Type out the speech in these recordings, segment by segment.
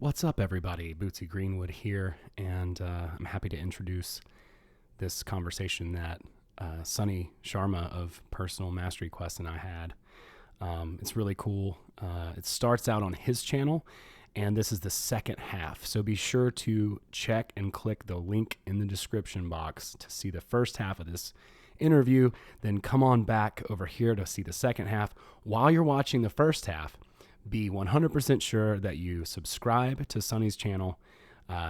What's up, everybody? Bootsy Greenwood here, and I'm happy to introduce this conversation that Sonny Sharma of Personal Mastery Quest and I had. It's really cool. It starts out on his channel, and this is the second half. So be sure to check and click the link in the description box to see the first half of this interview. Then come on back over here to see the second half. While you're watching the first half, be 100% sure that you subscribe to Sonny's channel.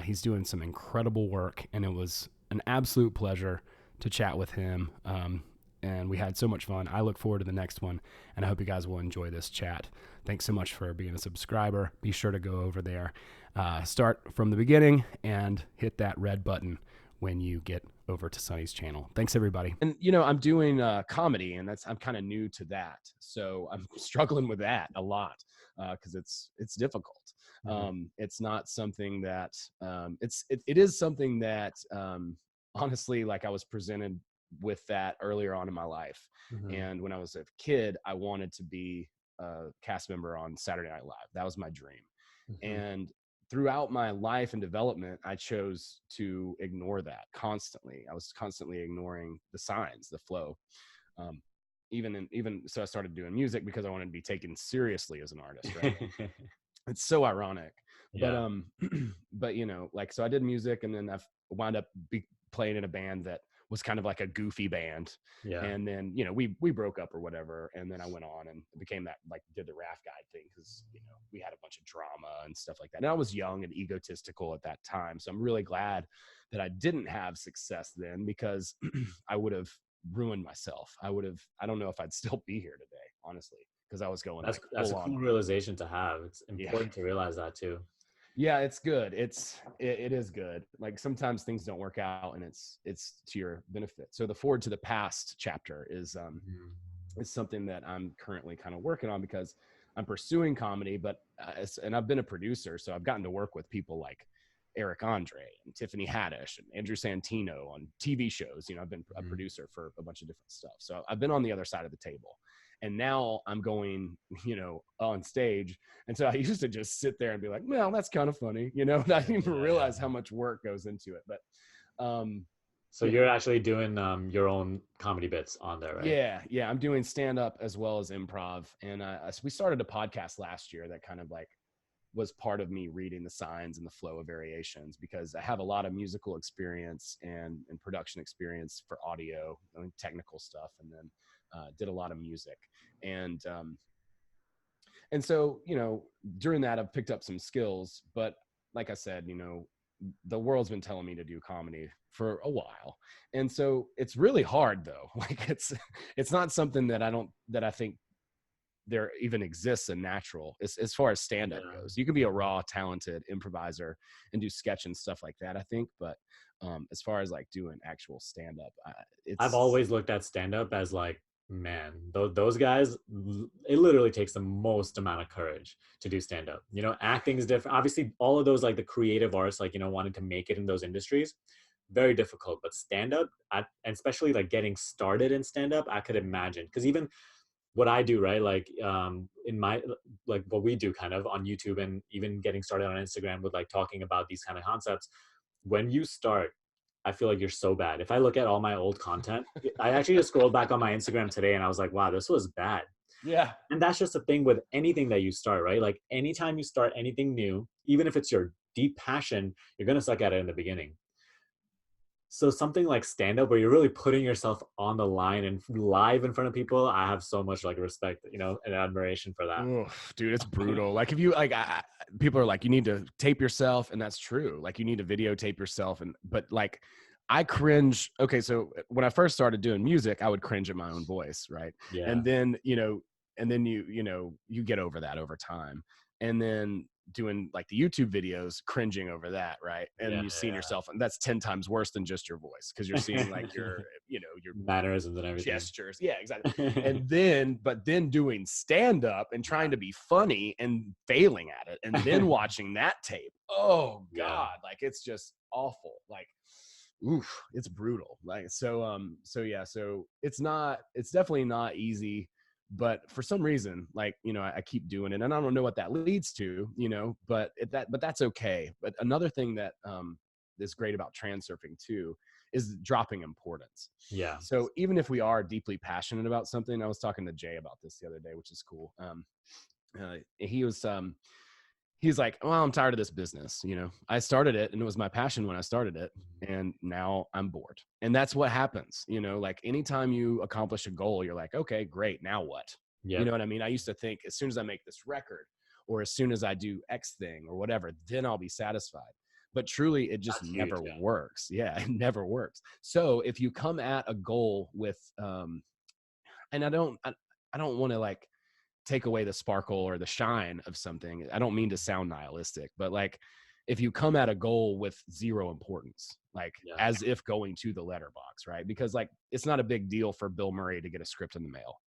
He's doing some incredible work, and it was an absolute pleasure to chat with him. And we had so much fun. I look forward to the next one, and I hope you guys will enjoy this chat. Thanks so much for being a subscriber. Be sure to go over there, start from the beginning, and hit that red button when you get over to Sonny's channel. Thanks, everybody. And, I'm doing comedy, and I'm kind of new to that. So I'm struggling with that a lot because it's difficult. It's not something that it is something that honestly, like I was presented with that earlier on in my life. And when I was a kid, I wanted to be a cast member on Saturday Night Live. That was my dream. And throughout my life and development, I chose to ignore that constantly. I was constantly ignoring the signs, the flow. So I started doing music because I wanted to be taken seriously as an artist, right? It's so ironic. Yeah. But so I did music, and then I've wound up playing in a band that was kind of like a goofy band. Yeah. And then, we broke up or whatever. And then I went on and became that, like, did the Raft Guide thing because, we had a bunch of drama and stuff like that. And I was young and egotistical at that time. So I'm really glad that I didn't have success then, because I would have ruined myself. I don't know if I'd still be here today, honestly, because I was going That's a full on. cool realization to have. It's important to realize that too. Yeah, it's good. It is good. Like, sometimes things don't work out, and it's to your benefit. So the forward to the past chapter is something that I'm currently kind of working on, because I'm pursuing comedy, but and I've been a producer, so I've gotten to work with people like Eric Andre and Tiffany Haddish and Andrew Santino on TV shows. I've been a producer for a bunch of different stuff. So I've been on the other side of the table. And now I'm going, on stage. And so I used to just sit there and be like, well, that's kind of funny, and I didn't even realize how much work goes into it. But So you're actually doing your own comedy bits on there, right? yeah, I'm doing stand up as well as improv. And we started a podcast last year that kind of like was part of me reading the signs and the flow of variations, because I have a lot of musical experience and production experience for audio, technical stuff, and then did a lot of music. And so, during that, I've picked up some skills. But like I said, the world's been telling me to do comedy for a while. And so it's really hard, though. Like, it's not something that I think there even exists a natural as far as stand-up goes. You can be a raw, talented improviser and do sketch and stuff like that, I think. But as far as like doing actual stand-up, I've always looked at stand-up as like, man, those guys, it literally takes the most amount of courage to do stand-up. Acting is different. Obviously, all of those, like the creative arts, like, wanting to make it in those industries, very difficult. But stand-up, and especially like getting started in stand-up, I could imagine. Because even what I do, right? Like in my, like what we do kind of on YouTube, and even getting started on Instagram with like talking about these kind of concepts. When you start, I feel like you're so bad. If I look at all my old content, I actually just scrolled back on my Instagram today and I was like, wow, this was bad. Yeah. And that's just the thing with anything that you start, right? Like anytime you start anything new, even if it's your deep passion, you're going to suck at it in the beginning. So something like stand up where you're really putting yourself on the line and live in front of people, I have so much like respect, and admiration for that. Oof, dude, it's brutal. Like, if you like, people are like, you need to tape yourself, and that's true. Like, you need to videotape yourself, but like, I cringe. Okay, so when I first started doing music, I would cringe at my own voice, right? Yeah. And then you get over that over time, and then doing like the YouTube videos, cringing over that, right? And you've seen yourself, and that's 10 times worse than just your voice, because you're seeing like your mannerisms and everything, gestures. Yeah, exactly. And then doing stand up and trying to be funny and failing at it, and then watching that tape. Oh God, like, it's just awful. Like, oof, it's brutal. Like, so it's definitely not easy, But for some reason, like, I keep doing it, and I don't know what that leads to, but that's okay. But another thing that is great about transurfing too is dropping importance. Yeah. So even if we are deeply passionate about something, I was talking to Jay about this the other day, which is cool. He was he's like, well, I'm tired of this business. I started it and it was my passion when I started it. Mhm. And now I'm bored. And that's what happens. Like anytime you accomplish a goal, you're like, okay, great. Now what? You Yep. know what I mean? I used to think as soon as I make this record or as soon as I do X thing or whatever, then I'll be satisfied. But truly, it just That's huge. never Yeah. works. Yeah, it never works. So if you come at a goal with, and I don't want to like take away the sparkle or the shine of something. I don't mean to sound nihilistic, but like if you come at a goal with zero importance, like Yeah. as if going to the letterbox, right? Because like it's not a big deal for Bill Murray to get a script in the mail.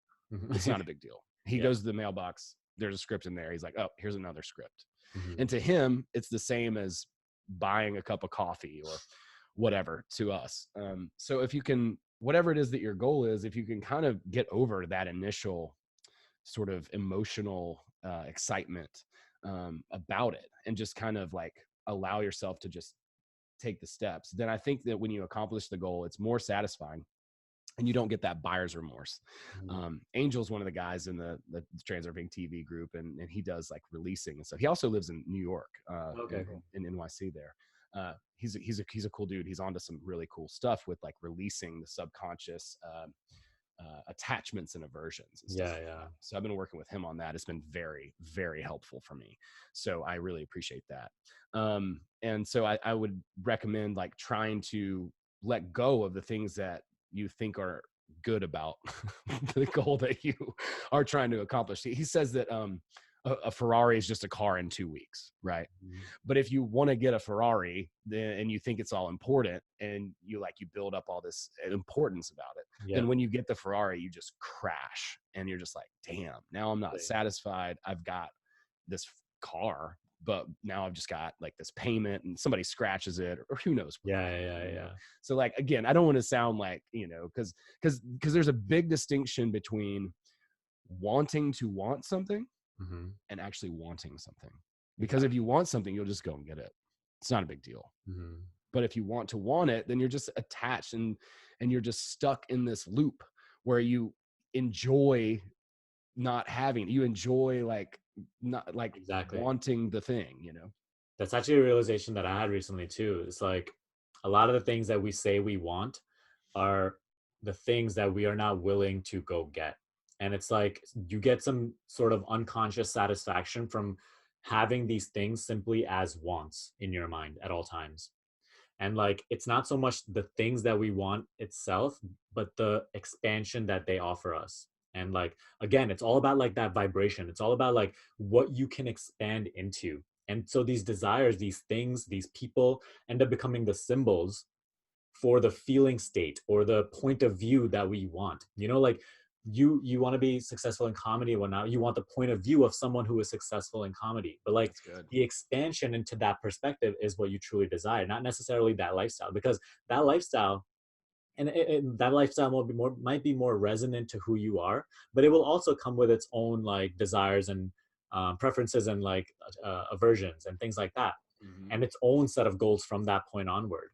It's not a big deal. He Yeah. goes to the mailbox, there's a script in there. He's like, oh, here's another script. Mhm. And to him, it's the same as buying a cup of coffee or whatever to us. So if you can, whatever it is that your goal is, if you can kind of get over that initial sort of emotional excitement about it and just kind of like allow yourself to just take the steps, then I think that when you accomplish the goal, it's more satisfying and you don't get that buyer's remorse. Mhm. Angel's one of the guys in the Transurfing TV group, and he does like releasing and stuff. He also lives in New York, Okay. Cool. in NYC there. He's a cool dude. He's onto some really cool stuff with like releasing the subconscious attachments and aversions and stuff Yeah. like Yeah. that. So I've been working with him on that. It's been very, very helpful for me. So I really appreciate that. And so I would recommend like trying to let go of the things that you think are good about the goal that you are trying to accomplish. He says that a Ferrari is just a car in 2 weeks, right? Mhm. But if you want to get a Ferrari then, and you think it's all important and you build up all this importance about it, then Yep. when you get the Ferrari, you just crash and you're just like, damn, now I'm not satisfied. I've got this car, but now I've just got like this payment and somebody scratches it or who knows what Yeah. happened, Yeah. Yeah. So like, again, I don't want to sound like, because there's a big distinction between wanting to want something Mhm. and actually wanting something. Because if Exactly. you want something, you'll just go and get it. It's not a big deal. Mhm. But if you want it, then you're just attached and you're just stuck in this loop where you enjoy not having, you enjoy like not like Exactly. wanting the thing. That's actually a realization that I had recently too. It's like a lot of the things that we say we want are the things that we are not willing to go get. And it's like you get some sort of unconscious satisfaction from having these things simply as wants in your mind at all times. And like it's not so much the things that we want itself, but the expansion that they offer us. And like again, it's all about like that vibration. It's all about like what you can expand into. And so these desires, these things, these people end up becoming the symbols for the feeling state or the point of view that we want. Like you want to be successful in comedy and whatnot. You want the point of view of someone who is successful in comedy. But like That's good. the expansion into that perspective is what you truly desire, not necessarily that lifestyle, because that lifestyle that lifestyle might be more resonant to who you are, but it will also come with its own like desires and preferences and like aversions and things like that, Mm-hmm. and its own set of goals from that point onward.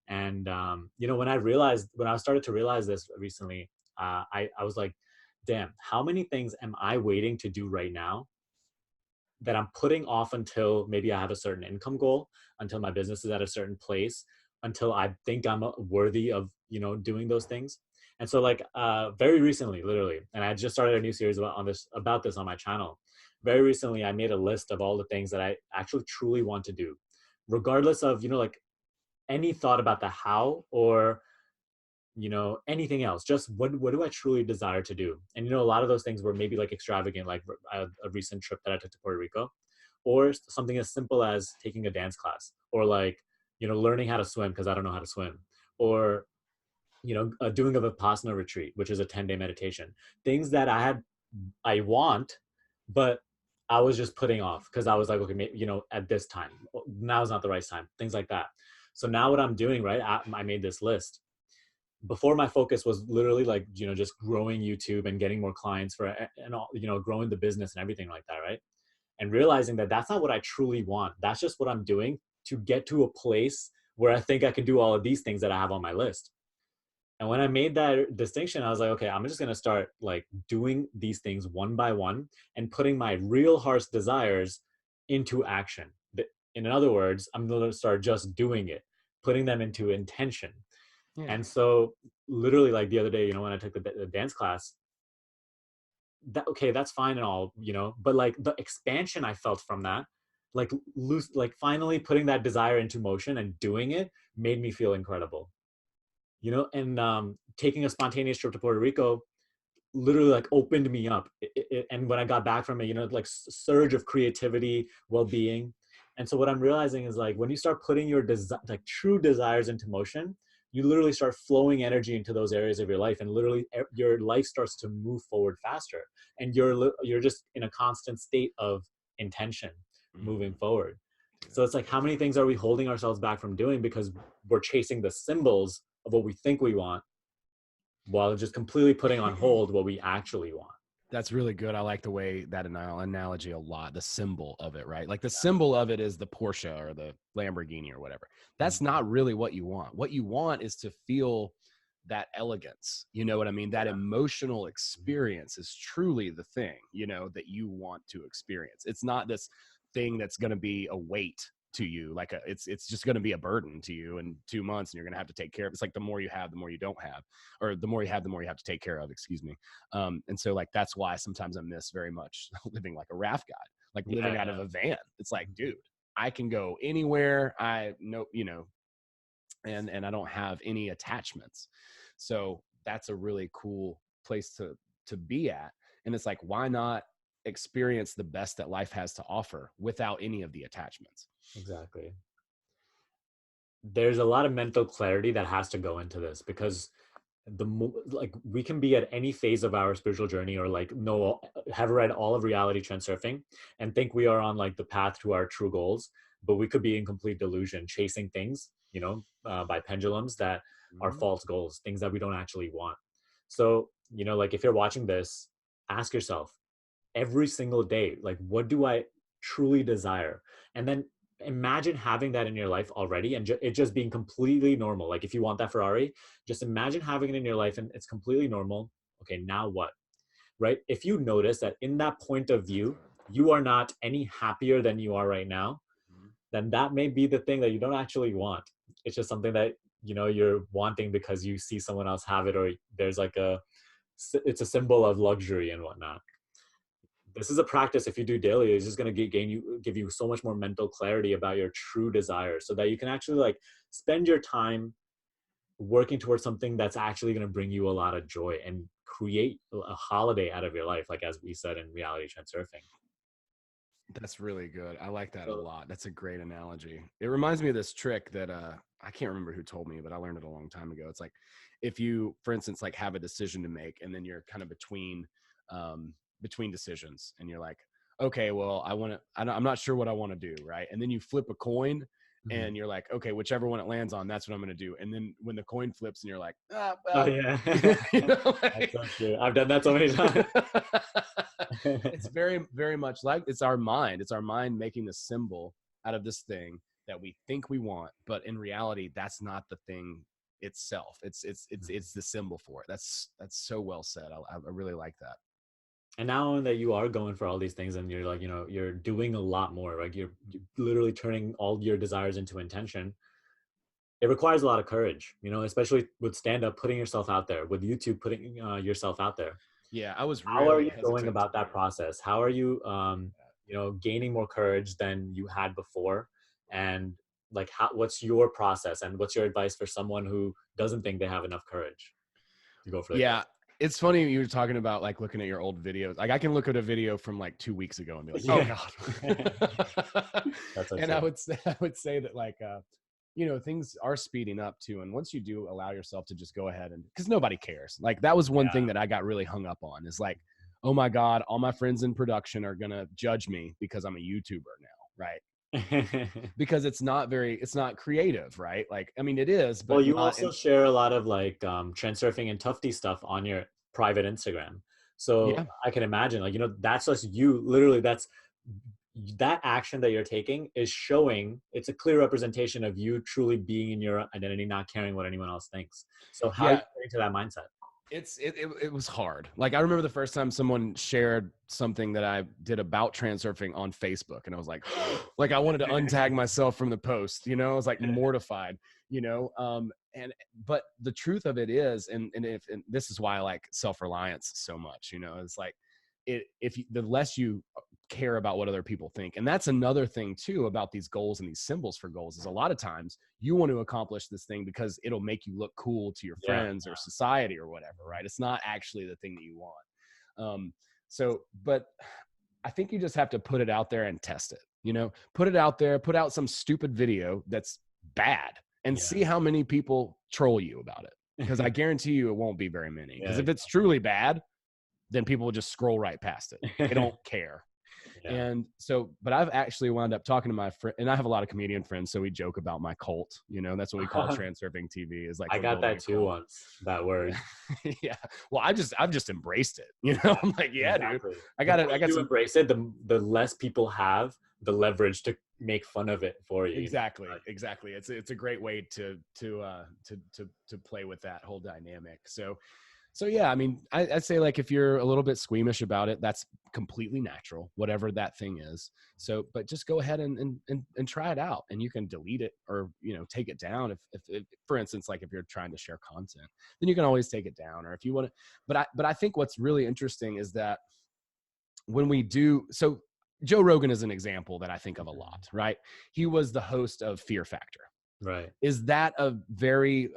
And when I started to realize this recently, I was like, damn, how many things am I waiting to do right now that I'm putting off until maybe I have a certain income goal, until my business is at a certain place, until I think I'm worthy of, doing those things. And so like very recently, literally, and I just started a new series about this on my channel. Very recently, I made a list of all the things that I actually truly want to do, regardless of, like any thought about the how or anything else. Just what do I truly desire to do? And a lot of those things were maybe like extravagant, like a recent trip that I took to Puerto Rico, or something as simple as taking a dance class, or like learning how to swim because I don't know how to swim, or doing a Vipassana retreat, which is a 10-day meditation. Things that I want, but I was just putting off because I was like, okay, maybe, at this time, now is not the right time, things like that. So now what I'm doing, right? I made this list, before my focus was literally like, just growing YouTube and getting more clients for, and all, growing the business and everything like that, right? And realizing that that's not what I truly want. That's just what I'm doing to get to a place where I think I can do all of these things that I have on my list. And when I made that distinction, I was like, okay, I'm just going to start like doing these things one by one and putting my real heart's desires into action. In other words, I'm going to start just doing it, putting them into intention. Yeah. And so, literally, like the other day, when I took the dance class, that okay, that's fine and all, but like the expansion I felt from that, like loose, like finally putting that desire into motion and doing it made me feel incredible. And taking a spontaneous trip to Puerto Rico literally like opened me up. And when I got back from it, like surge of creativity, well-being. And so what I'm realizing is like when you start putting your like true desires into motion, you literally start flowing energy into those areas of your life, and literally your life starts to move forward faster, and you're just in a constant state of intention moving Mm-hmm. forward. Dude, So that's it's like, so how many true. things are we holding ourselves back from doing because we're chasing the symbols of what we think we want, while just completely putting on hold what we actually want. That's really good. I like the way that analogy a lot. The symbol of it, right? Like the symbol of it is the Porsche or the Lamborghini or whatever. That's Mhm. not really what you want. What you want is to feel that elegance. You know what I mean? That Yeah. emotional experience is truly the thing, that you want to experience. It's not this thing that's going to be a weight to you, like it's just going to be a burden to you in 2 months, and you're going to have to take care of. It's like the more you have, the more you don't have, or the more you have, the more you have to take care of. Excuse me. And so like that's why sometimes I miss very much living like a raft guy, like Yeah, living out of a van. It's like, dude, I can go anywhere I know, and I don't have any attachments. So that's a really cool place to be at. And it's like, why not experience the best that life has to offer without any of the attachments? exactly. There's a lot of mental clarity that has to go into this, because like we can be at any phase of our spiritual journey, or like know, have read all of reality surfing and think we are on like the path to our true goals, but we could be in complete delusion chasing things, by pendulums that are Mhm. false goals, things that we don't actually want. So, like if you're watching this, ask yourself every single day, like, what do I truly desire? And then imagine having that in your life already, and it just being completely normal. Like if you want that Ferrari, just imagine having it in your life and it's completely normal. Okay, now what? Right? If you notice that in that point of That's view you are not any happier than you are right now, mhm. then that may be the thing that you don't actually want. It's just something that you're wanting because you see someone else have it, or there's like it's a symbol of luxury and whatnot. This is a practice, if you do daily, is just going to give you so much more mental clarity about your true desires, so that you can actually like spend your time working towards something that's actually going to bring you a lot of joy and create a holiday out of your life, like as we said in reality surfing. That's really good. I like that a So lot. That's a great analogy. It reminds me of this trick that I can't remember who told me, but I learned it a long time ago. It's like if you, for instance, like have a decision to make, and then you're kind of between decisions, and you're like, okay, well, I'm not sure what I want to do, right? And then you flip a coin, mhm. and you're like, okay, whichever one it lands on, that's what I'm going to do. And then when the coin flips, and you're like, ah, Oh well, yeah. That's like, so true, I've done that so many times. it's very, very much like it's our mind. It's our mind making the symbol out of this thing that we think we want, but in reality, that's not the thing itself. It's the symbol for it. That's so well said. I really like that. And now that you are going for all these things, and you're like, you're doing a lot more, like you're literally turning all your desires into intention, it requires a lot of courage, especially with stand up, putting yourself out there, with YouTube, putting yourself out there. Yeah, I was How are really you going hesitant to about do that process? How are you, gaining more courage than you had before? And like, what's your process, and what's your advice for someone who doesn't think they have enough courage to go for the yeah. course? It's funny you were talking about like looking at your old videos. Like I can look at a video from like 2 weeks ago and be like, oh Yeah. God. That's so And true. I would say that like things are speeding up too. And once you do allow yourself to just go ahead, and because nobody cares. Like that was one thing Yeah. that I got really hung up on, is like, oh my God, all my friends in production are gonna judge me because I'm a YouTuber now, right? because it's not creative, right? Like, I mean, it is, Well, but you not also in, share a lot of like trend surfing and tufty stuff on your private Instagram. So yeah. I can imagine, like, that's just you literally, that's that action that you're taking is showing, it's a clear representation of you truly being in your identity, not caring what anyone else thinks. So how are you Yeah, getting to that mindset? it was hard. Like, I remember the first time someone shared something that I did about transurfing on Facebook, and I was like, like, I wanted to untag myself from the post. I was like mortified. And but the truth of it is, and this is why I like self reliance so much. It's like, if you, the less you care about what other people think. And that's another thing too about these goals and these symbols for goals, is a lot of times you want to accomplish this thing because it'll make you look cool to your Yeah. friends or society or whatever, right? It's not actually the thing that you want. But I think you just have to put it out there and test it. Put it out there, put out some stupid video that's bad, and see Yeah. how many people troll you about it. Because I guarantee you it won't be very many. Because Yeah. if it's truly bad, then people will just scroll right past it. They don't care. Yeah. And so, but I've actually wound up talking to my friend, and I have a lot of comedian friends, so we joke about my cult. That's what we call transurfing TV, is like I we're got building that a too cult. once, that word. Yeah. Yeah. Well, I've just embraced it. Yeah, I'm like, yeah, dude, exactly. I The got more it. I you got do some. embrace it, the less people have the leverage to make fun of it for you. Exactly. Like, Exactly. It's a great way to play with that whole dynamic. So yeah, I mean, I'd say, like, if you're a little bit squeamish about it, that's completely natural, whatever that thing is. So, but just go ahead and try it out, and you can delete it, or take it down if for instance, like, if you're trying to share content, then you can always take it down, or if you want to. But I think what's really interesting is that when we do so. Joe Rogan is an example that I think of a lot, right? He was the host of Fear Factor. right. Is that a very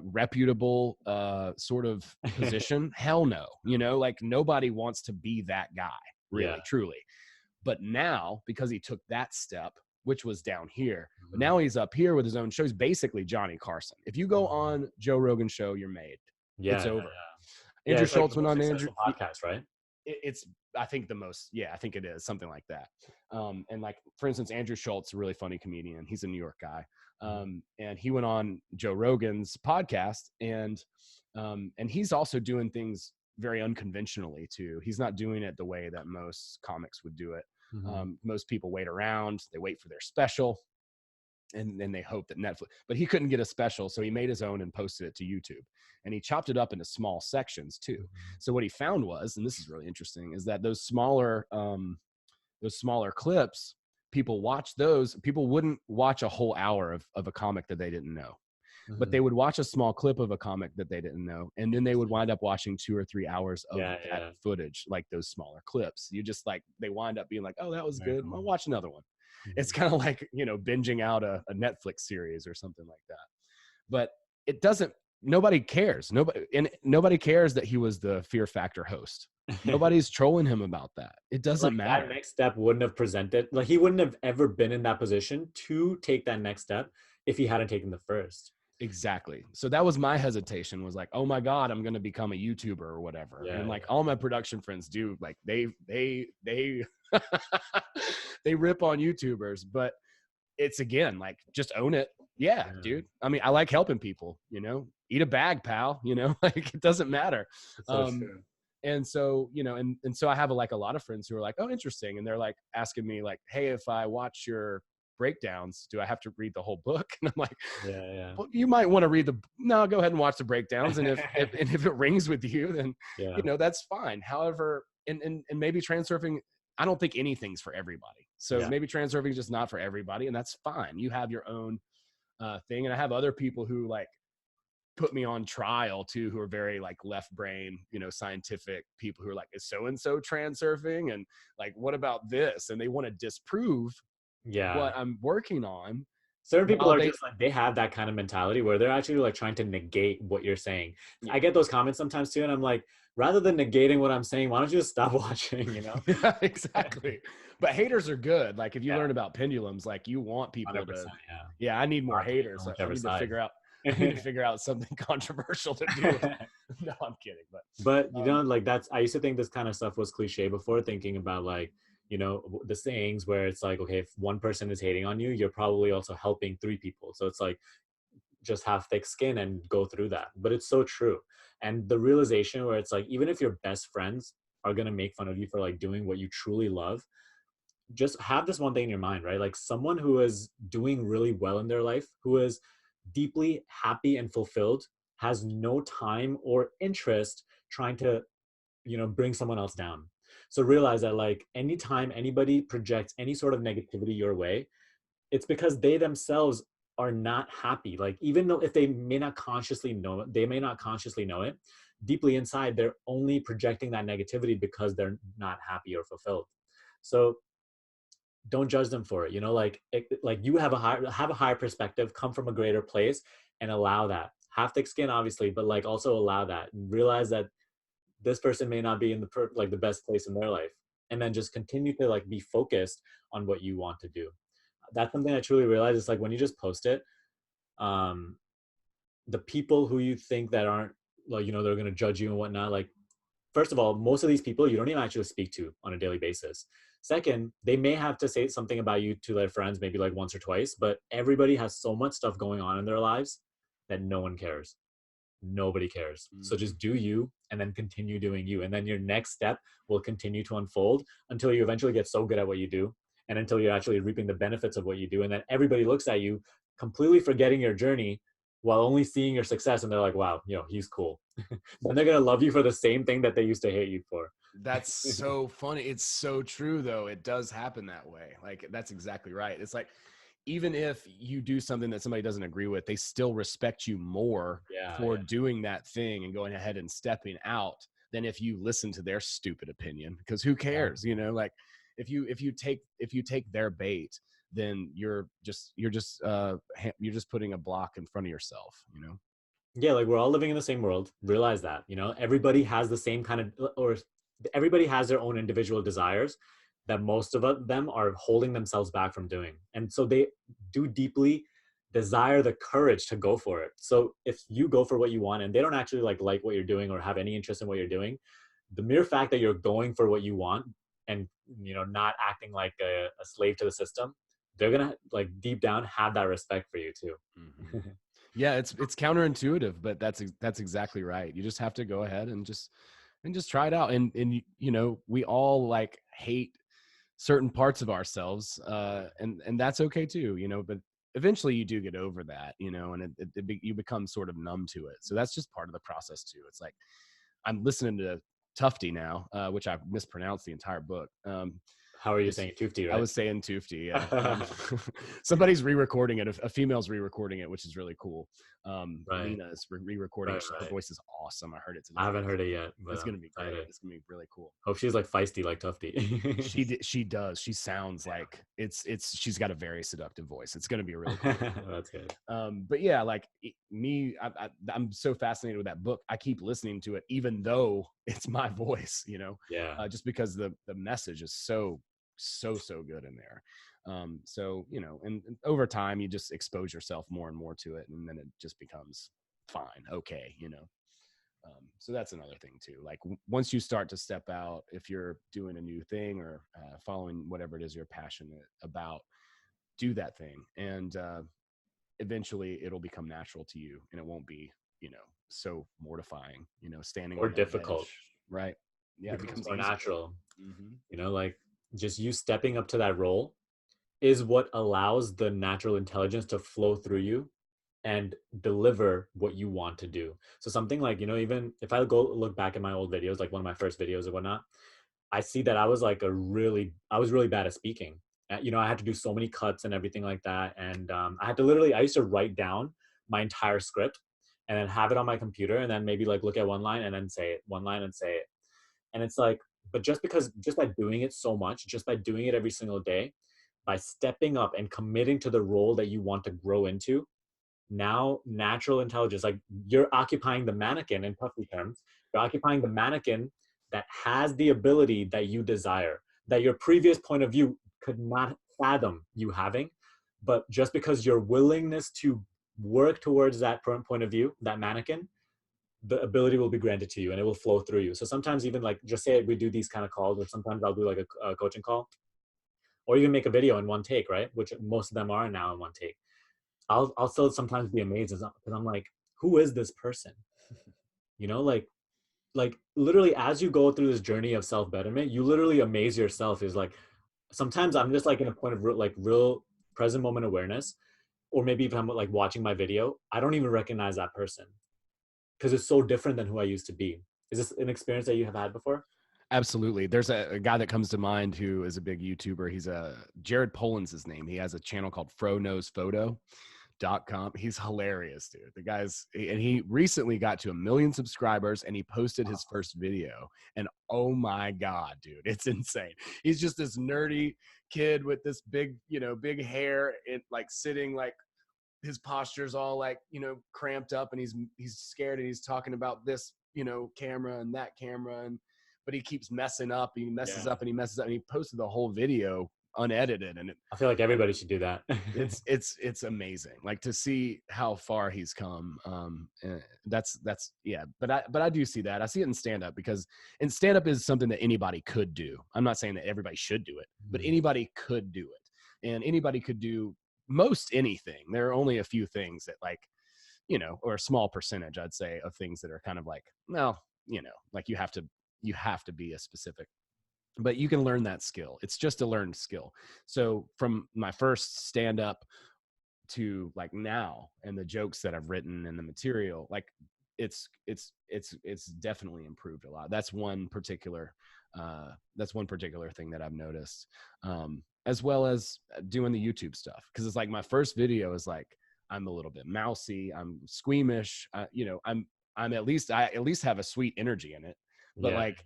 reputable sort of position? Hell no. Like, nobody wants to be that guy, Yeah. really, truly. But now, because he took that step, which was down here, but Mhm. now he's up here with his own show. He's basically Johnny Carson. If you go on Joe Rogan's show, you're made. Yeah, It's yeah, over. yeah. Yeah, Andrew it's like Schultz the went most on Andrew. successful podcast, right? It's, I think, the most, yeah, I think it is something like that. And, like, for instance, Andrew Schultz, a really funny comedian, he's a New York guy. And he went on Joe Rogan's podcast, and he's also doing things very unconventionally too. He's not doing it the way that most comics would do it. Mhm. Most people wait around, they wait for their special, and then they hope that Netflix, but he couldn't get a special, so he made his own and posted it to YouTube, and he chopped it up into small sections too. So what he found was, and this is really interesting, is that those smaller clips, people wouldn't watch a whole hour of a comic that they didn't know, but Mhm. they would watch a small clip of a comic that they didn't know, and then they would wind up watching 2 or 3 hours of Yeah, that yeah. footage, like those smaller clips. You just, like, they wind up being like, oh, that was Very good, I'll cool. watch another one. It's Mhm. kind of like, binging out a Netflix series or something like that. But it doesn't, nobody cares. Nobody cares that he was the Fear Factor host. Nobody's trolling him about that. It doesn't Like, that matter. next step wouldn't have presented, like, he wouldn't have ever been in that position to take that next step if he hadn't taken the first. Exactly. So that was my hesitation, was like, oh my God, I'm going to become a YouTuber or whatever. Yeah, And, like, yeah. all my production friends do, like, they they rip on YouTubers, but it's, again, like, just own it. Yeah, Yeah. dude. I mean, I like helping people, eat a bag, pal, like, it doesn't matter. It's so Um, true. and so, and so I have a lot of friends who are like, oh, interesting. And they're, like, asking me, like, hey, if I watch your breakdowns, do I have to read the whole book? And I'm like, Yeah, well, you might want to no, go ahead and watch the breakdowns. And if, yeah. and if it rings with you, then, Yeah. that's fine. However, and maybe transurfing, I don't think anything's for everybody. So Yeah. maybe transurfing is just not for everybody, and that's fine. You have your own thing. And I have other people who, like, put me on trial too, who are very, like, left brain, scientific people, who are like, is so and so transurfing, and, like, what about this? And they want to disprove Yeah. what I'm working on, Certain people while are they, just like, they have that kind of mentality where they're actually like trying to negate what you're saying. yeah. I get those comments sometimes too, and I'm like, rather than negating what I'm saying, why don't you just stop watching, you know? Yeah, exactly. But haters are good. Like, if you Yeah, learn about pendulums, like, you want people to, 100%. Yeah. yeah, I need more Advocate for haters. I whichever need to side. figure out, I need to figure out something controversial to do. No, I'm kidding. But Um, like, that's, I used to think this kind of stuff was cliche before, thinking about like, the sayings where it's like, okay, if one person is hating on you, you're probably also helping three people. So it's like, just have thick skin and go through that. But it's so true. And the realization where it's like, even if your best friends are going to make fun of you for like doing what you truly love, just have this one thing in your mind, right? Like someone who is doing really well in their life, who is deeply happy and fulfilled, has no time or interest trying to, bring someone else down. So realize that like anytime anybody projects any sort of negativity your way, it's because they themselves are not happy. Like even though if they may not consciously know it, they may not consciously know it, deeply inside they're only projecting that negativity because they're not happy or fulfilled. So don't judge them for it. Like you have a higher perspective, come from a greater place, and allow that. Have thick skin, obviously, but like also allow that. And realize that this person may not be in like the best place in their life, and then just continue to like be focused on what you want to do. That's something I truly realize. It's like when you just post it, um, the people who you think that aren't like they're gonna judge you and whatnot. Like first of all, most of these people you don't even actually speak to on a daily basis. Second, they may have to say something about you to their friends, maybe like once or twice, but everybody has so much stuff going on in their lives that no one cares. Nobody cares. So Mm-hmm. just do you and then continue doing you. And then your next step will continue to unfold until you eventually get so good at what you do and until you're actually reaping the benefits of what you do. And then everybody looks at you completely forgetting your journey while only seeing your success. And they're like, wow, he's cool. Then they're going to love you for the same thing that they used to hate you for. That's so funny. It's so true, though. It does happen that way. Like, that's exactly right. It's like, even if you do something that somebody doesn't agree with, they still respect you more Yeah. for doing that thing and going ahead and stepping out than if you listen to their stupid opinion. Because who Yeah. cares? Like if you take their bait, then you're just putting a block in front of yourself. Yeah, like we're all living in the same world. Realize that, everybody has the same kind of, or everybody has their own individual desires that most of them are holding themselves back from doing. And so they do deeply desire the courage to go for it. So if you go for what you want and they don't actually like what you're doing or have any interest in what you're doing, the mere fact that you're going for what you want and not acting like a slave to the system, they're gonna like deep down have that respect for you too. Mm-hmm. Yeah, it's counterintuitive, but that's exactly right. You just have to go ahead and just try it out. And we all like hate certain parts of ourselves, and that's okay too. But eventually you do get over that, and you become sort of numb to it. So that's just part of the process too. It's like I'm listening to Tufty now, which I've mispronounced the entire book. How are you It's saying 50, I right? was saying Toofty, yeah. Somebody's re-recording it. A female's re-recording it, which is really cool. Right, Lena is re-recording right, it. Her right. voice is awesome. I heard it I today. haven't heard it yet, but It's I'm gonna be great. excited. It's gonna be really cool. Hope she's like feisty like Tufty. She does. She sounds like she's got a very seductive voice. It's gonna be really cool. Yeah. That's good. But yeah, like me, I'm so fascinated with that book. I keep listening to it, even though it's my voice, Yeah. just because the message is so good in there. And over time, you just expose yourself more and more to it, and then it just becomes fine, okay. So that's another thing too. Like once you start to step out, if you're doing a new thing or following whatever it is you're passionate about, do that thing, and eventually it'll become natural to you, and it won't be so mortifying, standing Or on that difficult. edge, right? It Yeah, it becomes becomes more easier. natural. Hmm. Like just you stepping up to that role is what allows the natural intelligence to flow through you and deliver what you want to do. So something like, even if I go look back at my old videos, like one of my first videos or whatnot, I see that I was really bad at speaking. I had to do so many cuts and everything like that. And I used to write down my entire script and then have it on my computer and then maybe like look at one line and then say it, one line and say it. And it's like, but just by doing it so much, just by doing it every single day, by stepping up and committing to the role that you want to grow into, now natural intelligence, like you're occupying the mannequin in puffy terms, you're occupying the mannequin that has the ability that you desire, that your previous point of view could not fathom you having. But just because your willingness to work towards that point of view, that mannequin, the ability will be granted to you and it will flow through you. So sometimes even like just say we do these kind of calls, or sometimes I'll do like a coaching call, or even make a video in one take, right? Which most of them are now in one take. I'll still sometimes be amazed because I'm like, who is this person? You know, like literally as you go through this journey of self betterment, you literally amaze yourself. Is like sometimes I'm just like in a point of real present moment awareness, or maybe if I'm like watching my video, I don't even recognize that person because it's so different than who I used to be. Is this an experience that you have had before? Absolutely. There's a guy that comes to mind who is a big YouTuber. He's a Jared Poland's his name. He has a channel called FroKnowsPhoto.com. He's hilarious, dude. The guy's, and he recently got to 1 million subscribers, and he posted his first video. And oh my God, dude, it's insane. He's just this nerdy kid with this big, big hair, and like sitting like his posture's all like, cramped up, and he's scared, and he's talking about this, camera and that camera, and but he keeps messing up. He messes Yeah. up and he messes up, and he posted the whole video unedited, and I feel like everybody should do that. it's amazing, like to see how far he's come. That's yeah, but I do see that. I see it in stand up, because in stand up is something that anybody could do. I'm not saying that everybody should do it, but anybody could do it, and anybody could do most anything. There are only a few things that, like, or a small percentage, I'd say, of things that are kind of like, well, like you have to be a specific, but you can learn that skill. It's just a learned skill. So from my first stand up to like now, and the jokes that I've written and the material, like it's definitely improved a lot. That's one particular thing that I've noticed. As well as doing the YouTube stuff, because it's like my first video is like, I'm a little bit mousy, I'm squeamish, I'm I at least have a sweet energy in it, but Yeah. like,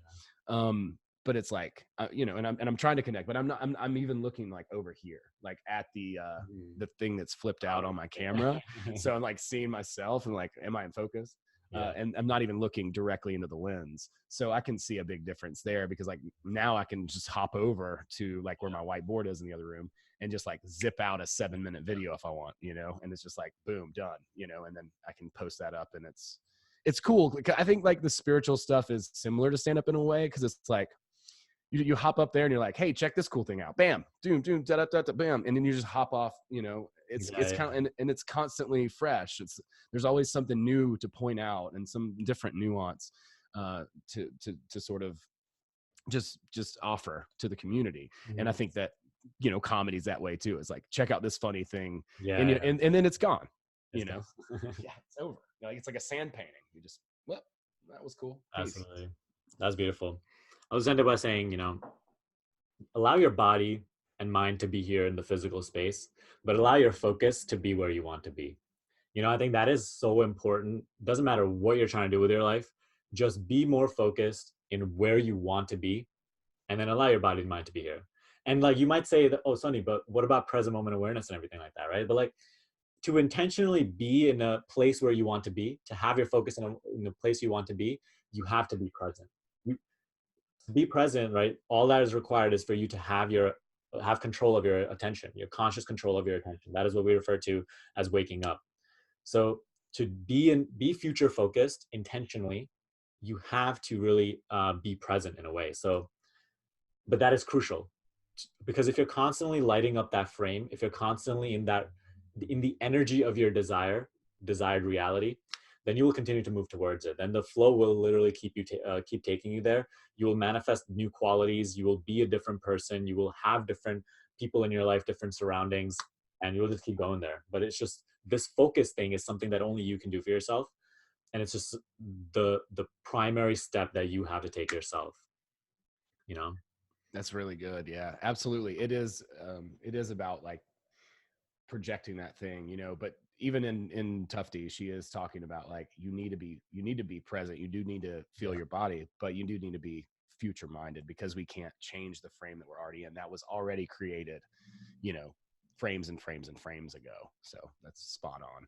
but it's like, and I'm trying to connect, but I'm even looking like over here, like at the thing that's flipped out on my camera. So I'm like seeing myself and like, am I in focus? Yeah. And I'm not even looking directly into the lens, so I can see a big difference there, because like now I can just hop over to like where my whiteboard is in the other room, and just like zip out a 7-minute video if I want, and it's just like boom, done, and then I can post that up, and it's cool. I think like the spiritual stuff is similar to stand up in a way, because it's like you hop up there and you're like, hey, check this cool thing out, bam, doom doom da da da da, bam, and then you just hop off. It's Yeah. kind of, and it's constantly fresh. There's always something new to point out, and some different nuance to sort of just offer to the community. And I think that comedy's that way too. It's like, check out this funny thing, and Yeah. and then it's gone. It's good. Yeah, it's over. Like, it's like a sand painting. You just, well, that was cool. Peace. Absolutely. That's beautiful. I'll just end it by saying, allow your body and mind to be here in the physical space, but allow your focus to be where you want to be. I think that is so important. Doesn't matter what you're trying to do with your life, just be more focused in where you want to be, and then allow your body and mind to be here. And like you might say that, oh, Sonny, but what about present moment awareness and everything like that, right? But like to intentionally be in a place where you want to be, to have your focus in a place you want to be, you have to be present. To be present, right? All that is required is for you to have control of your attention, your conscious control of your attention. That is what we refer to as waking up. So to be future focused intentionally, you have to really be present in a way. So, but that is crucial, because if you're constantly lighting up that frame, if you're constantly in the energy of your desired reality, then you will continue to move towards it. Then the flow will literally keep taking you there. You will manifest new qualities. You will be a different person. You will have different people in your life, different surroundings, and you'll just keep going there. But it's just this focus thing is something that only you can do for yourself, and it's just the primary step that you have to take yourself. You know. That's really good. Yeah, absolutely. It is about like projecting that thing, but even in Tufty, she is talking about like, you need to be present. You do need to feel Yeah. your body, but you do need to be future minded, because we can't change the frame that we're already in. That was already created, frames and frames and frames ago. So that's spot on.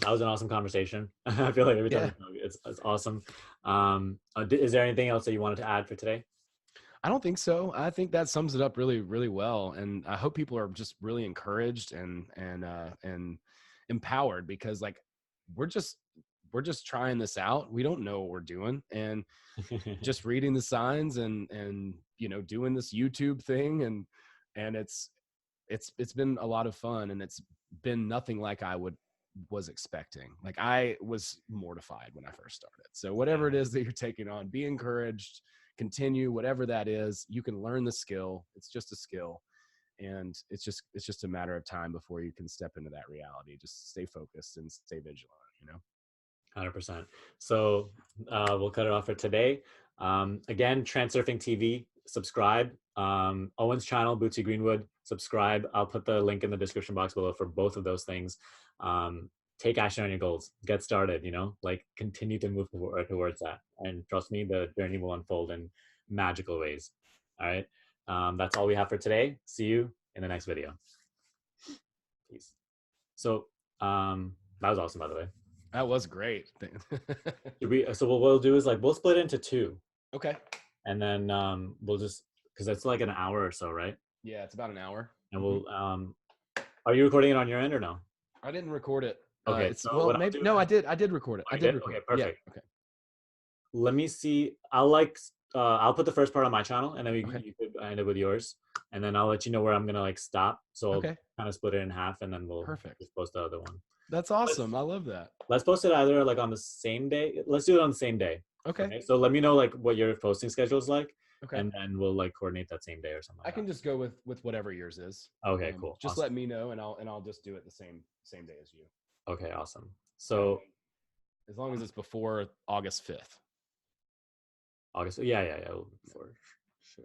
That was an awesome conversation. I feel like every time we Yeah. talk, it's awesome. Is there anything else that you wanted to add for today? I don't think so. I think that sums it up really, really well. And I hope people are just really encouraged and empowered, because like we're just we're just trying this out. We don't know what we're doing. And just reading the signs and, you know, doing this YouTube thing. And it's been a lot of fun, and it's been nothing like I was expecting. Like, I was mortified when I first started. So whatever it Yeah, is that you're taking on, be encouraged, continue, whatever that is. You can learn the skill. It's just a skill. And it's just a matter of time before you can step into that reality. Just stay focused and stay vigilant, you know. 100%. So we'll cut it off for today. Again, Transurfing TV, subscribe. Owen's channel, Bootsy Greenwood, subscribe. I'll put the link in the description box below for both of those things. Take action on your goals. Get started, you know, like continue to move towards that. And trust me, the journey will unfold in magical ways. All right. That's all we have for today. See you in the next video. Peace. So that was awesome, by the way. That was great. So what we'll do is like we'll split into two, Okay. and then we'll just because it's like an hour or so, right? Yeah, it's about an hour. And we'll are you recording it on your end or no? I didn't record it. Okay, It's, so well, what I'll maybe do no, is, I did record it. oh, I you did did? record Okay, it. Yeah. perfect. Okay. Let me see. I'll put the first part on my channel, and then Okay. you could end it with yours, and then I'll let you know where I'm gonna like stop. So I'll Okay. kind of split it in half, and then we'll Perfect. just post the other one. That's Let's awesome. I love that. let's post it either like on the same day. Let's do it on the same day. Okay. Okay. So let me know like what your posting schedule is like, Okay. and then we'll like coordinate that same day or something I like can just go with whatever yours is. that. Okay, cool. Just Awesome. let me know, and I'll just do it the same day as you. Okay, awesome. Yeah. So As long as it's before August 5th. August, yeah, for sure.